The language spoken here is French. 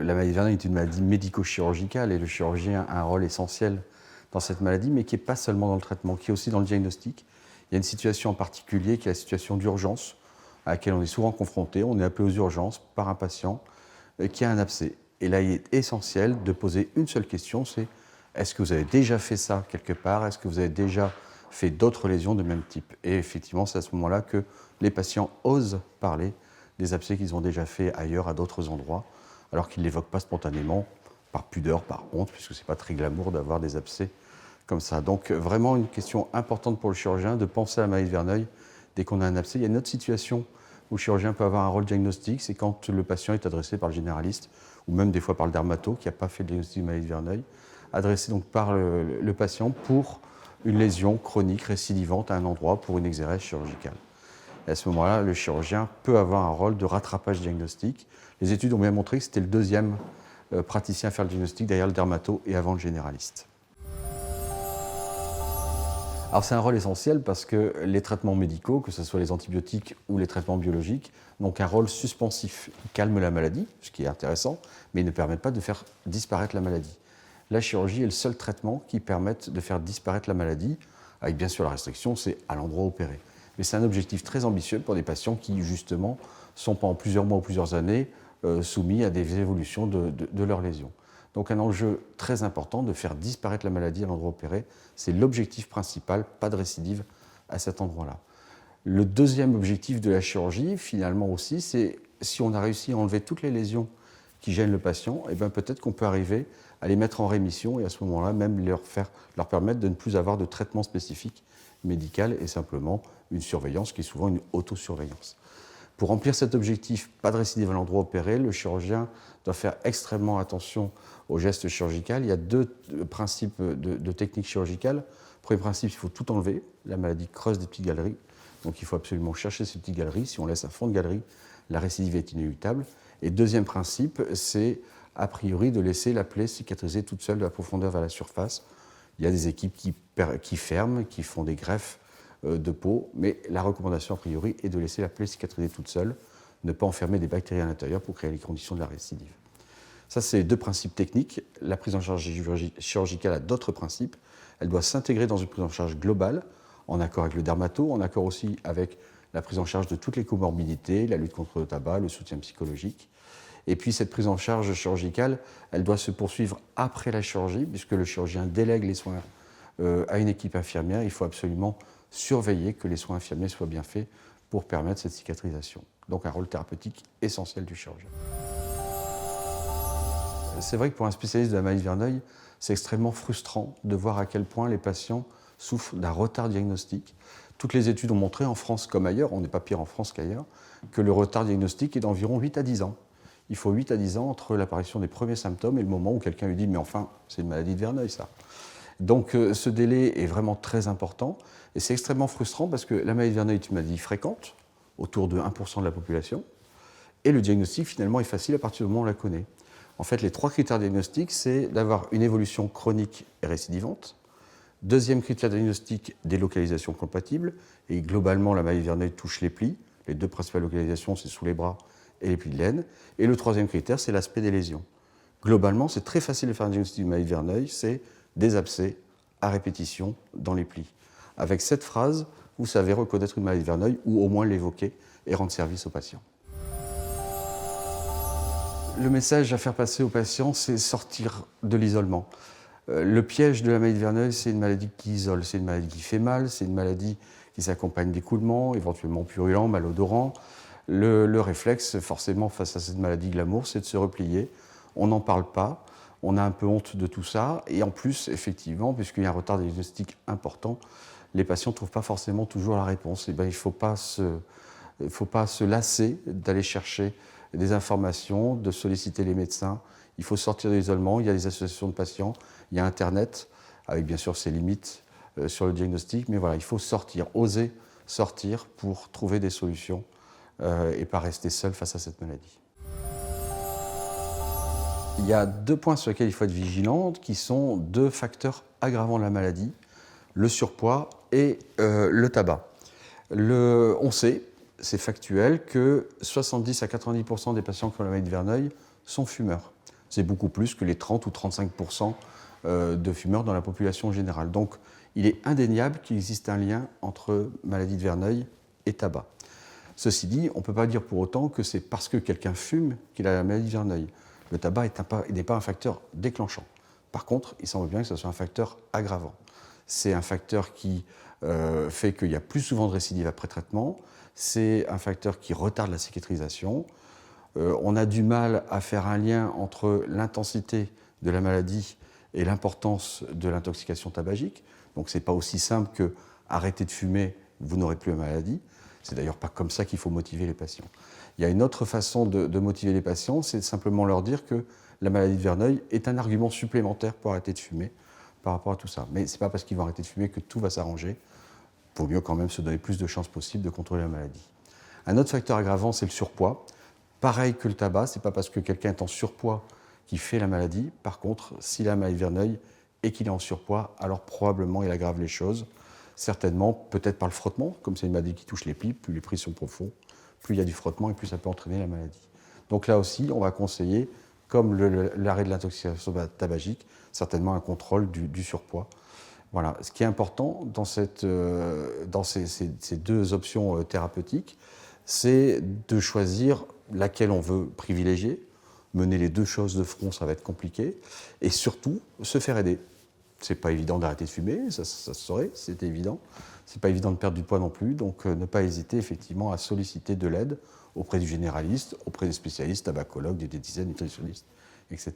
La maladie de Verneuil est une maladie médico-chirurgicale et le chirurgien a un rôle essentiel dans cette maladie, mais qui n'est pas seulement dans le traitement, qui est aussi dans le diagnostic. Il y a une situation en particulier qui est la situation d'urgence à laquelle on est souvent confronté. On est appelé aux urgences par un patient qui a un abcès. Et là, il est essentiel de poser une seule question, c'est est-ce que vous avez déjà fait ça quelque part? Est-ce que vous avez déjà fait d'autres lésions de même type? Et effectivement, c'est à ce moment-là que les patients osent parler des abcès qu'ils ont déjà fait ailleurs, à d'autres endroits, alors qu'ils ne l'évoquent pas spontanément, par pudeur, par honte, puisque ce n'est pas très glamour d'avoir des abcès comme ça. Donc vraiment une question importante pour le chirurgien de penser à la maladie de Verneuil dès qu'on a un abcès. Il y a une autre situation où le chirurgien peut avoir un rôle diagnostique, c'est quand le patient est adressé par le généraliste, ou même des fois par le dermato, qui n'a pas fait le diagnostic de maladie de Verneuil, adressé donc par le patient pour une lésion chronique récidivante à un endroit pour une exérèse chirurgicale. Et à ce moment-là, le chirurgien peut avoir un rôle de rattrapage diagnostique. Les études ont bien montré que c'était le deuxième praticien à faire le diagnostic derrière le dermato et avant le généraliste. Alors c'est un rôle essentiel parce que les traitements médicaux, que ce soit les antibiotiques ou les traitements biologiques, n'ont qu'un rôle suspensif. Ils calment la maladie, ce qui est intéressant, mais ils ne permettent pas de faire disparaître la maladie. La chirurgie est le seul traitement qui permette de faire disparaître la maladie, avec bien sûr la restriction, c'est à l'endroit opéré. Mais c'est un objectif très ambitieux pour des patients qui, justement, sont pendant plusieurs mois ou plusieurs années soumis à des évolutions de leurs lésions. Donc un enjeu très important de faire disparaître la maladie à l'endroit opéré, c'est l'objectif principal, pas de récidive à cet endroit-là. Le deuxième objectif de la chirurgie, finalement aussi, c'est si on a réussi à enlever toutes les lésions qui gênent le patient, eh bien peut-être qu'on peut arriver à les mettre en rémission et à ce moment-là même leur permettre de ne plus avoir de traitement spécifique médical et simplement une surveillance qui est souvent une autosurveillance. Pour remplir cet objectif, pas de récidive à l'endroit opéré, le chirurgien doit faire extrêmement attention au geste chirurgical. Il y a deux principes de technique chirurgicale. Premier principe, il faut tout enlever. La maladie creuse des petites galeries, donc il faut absolument chercher ces petites galeries. Si on laisse un fond de galerie, la récidive est inéluctable. Et deuxième principe, c'est a priori de laisser la plaie cicatriser toute seule de la profondeur vers la surface. Il y a des équipes qui ferment, qui font des greffes de peau, mais la recommandation a priori est de laisser la plaie cicatriser toute seule, ne pas enfermer des bactéries à l'intérieur pour créer les conditions de la récidive. Ça, c'est les deux principes techniques. La prise en charge chirurgicale a d'autres principes. Elle doit s'intégrer dans une prise en charge globale, en accord avec le dermato, en accord aussi avec la prise en charge de toutes les comorbidités, la lutte contre le tabac, le soutien psychologique. Et puis cette prise en charge chirurgicale, elle doit se poursuivre après la chirurgie, puisque le chirurgien délègue les soins à une équipe infirmière. Il faut absolument surveiller que les soins infirmiers soient bien faits pour permettre cette cicatrisation. Donc un rôle thérapeutique essentiel du chirurgien. C'est vrai que pour un spécialiste de la maladie de Verneuil, c'est extrêmement frustrant de voir à quel point les patients souffrent d'un retard diagnostique. Toutes les études ont montré, en France comme ailleurs, on n'est pas pire en France qu'ailleurs, que le retard diagnostique est d'environ 8 à 10 ans. Il faut 8 à 10 ans entre l'apparition des premiers symptômes et le moment où quelqu'un lui dit « mais enfin, c'est une maladie de Verneuil, ça ». Donc ce délai est vraiment très important et c'est extrêmement frustrant parce que la maladie de Verneuil est une maladie fréquente, autour de 1% de la population, et le diagnostic finalement est facile à partir du moment où on la connaît. En fait, les trois critères diagnostiques, c'est d'avoir une évolution chronique et récidivante. Deuxième critère diagnostique, des localisations compatibles, et globalement la maladie de Verneuil touche les plis. Les deux principales localisations, c'est sous les bras et les plis de laine. Et le troisième critère, c'est l'aspect des lésions. Globalement, c'est très facile de faire un diagnostic de maladie de Verneuil, c'est des abcès à répétition dans les plis. Avec cette phrase, vous savez reconnaître une maladie de Verneuil ou au moins l'évoquer et rendre service au patient. Le message à faire passer aux patients, c'est sortir de l'isolement. Le piège de la maladie de Verneuil, c'est une maladie qui isole, c'est une maladie qui fait mal, c'est une maladie qui s'accompagne d'écoulements, éventuellement purulents, malodorants. Le réflexe, forcément, face à cette maladie glamour, c'est de se replier. On n'en parle pas. On a un peu honte de tout ça. Et en plus, effectivement, puisqu'il y a un retard diagnostique important, les patients ne trouvent pas forcément toujours la réponse. Et bien, il ne faut pas se lasser d'aller chercher des informations, de solliciter les médecins. Il faut sortir de l'isolement. Il y a des associations de patients, il y a Internet, avec bien sûr ses limites sur le diagnostic. Mais voilà, il faut sortir, oser sortir pour trouver des solutions et pas rester seul face à cette maladie. Il y a deux points sur lesquels il faut être vigilant, qui sont deux facteurs aggravants de la maladie, le surpoids et le tabac. On sait, c'est factuel, que 70 à 90% des patients qui ont la maladie de Verneuil sont fumeurs. c'est beaucoup plus que les 30 ou 35% de fumeurs dans la population générale. Donc, il est indéniable qu'il existe un lien entre maladie de Verneuil et tabac. Ceci dit, on ne peut pas dire pour autant que c'est parce que quelqu'un fume qu'il a la maladie de Verneuil. Le tabac n'est pas un facteur déclenchant. Par contre, il semble bien que ce soit un facteur aggravant. C'est un facteur qui fait qu'il y a plus souvent de récidives après traitement. C'est un facteur qui retarde la cicatrisation. On a du mal à faire un lien entre l'intensité de la maladie et l'importance de l'intoxication tabagique. Donc ce n'est pas aussi simple que arrêtez de fumer, vous n'aurez plus la maladie. C'est d'ailleurs pas comme ça qu'il faut motiver les patients. Il y a une autre façon de motiver les patients, c'est simplement leur dire que la maladie de Verneuil est un argument supplémentaire pour arrêter de fumer par rapport à tout ça. Mais ce n'est pas parce qu'ils vont arrêter de fumer que tout va s'arranger. Il vaut mieux quand même se donner plus de chances possibles de contrôler la maladie. Un autre facteur aggravant, c'est le surpoids. Pareil que le tabac, ce n'est pas parce que quelqu'un est en surpoids qu'il fait la maladie. Par contre, s'il a la maladie de Verneuil et qu'il est en surpoids, alors probablement il aggrave les choses. Certainement, peut-être par le frottement, comme c'est une maladie qui touche les plis, plus les plis sont profonds, plus il y a du frottement et plus ça peut entraîner la maladie. Donc là aussi, on va conseiller, comme l'arrêt de l'intoxication tabagique, certainement un contrôle du surpoids. Voilà. Ce qui est important dans ces deux options thérapeutiques, c'est de choisir laquelle on veut privilégier. Mener les deux choses de front, ça va être compliqué. Et surtout, se faire aider. C'est pas évident d'arrêter de fumer, ça se saurait, c'est évident. C'est pas évident de perdre du poids non plus, donc ne pas hésiter effectivement à solliciter de l'aide auprès du généraliste, auprès des spécialistes, tabacologues, des diététiciens, nutritionnistes, etc.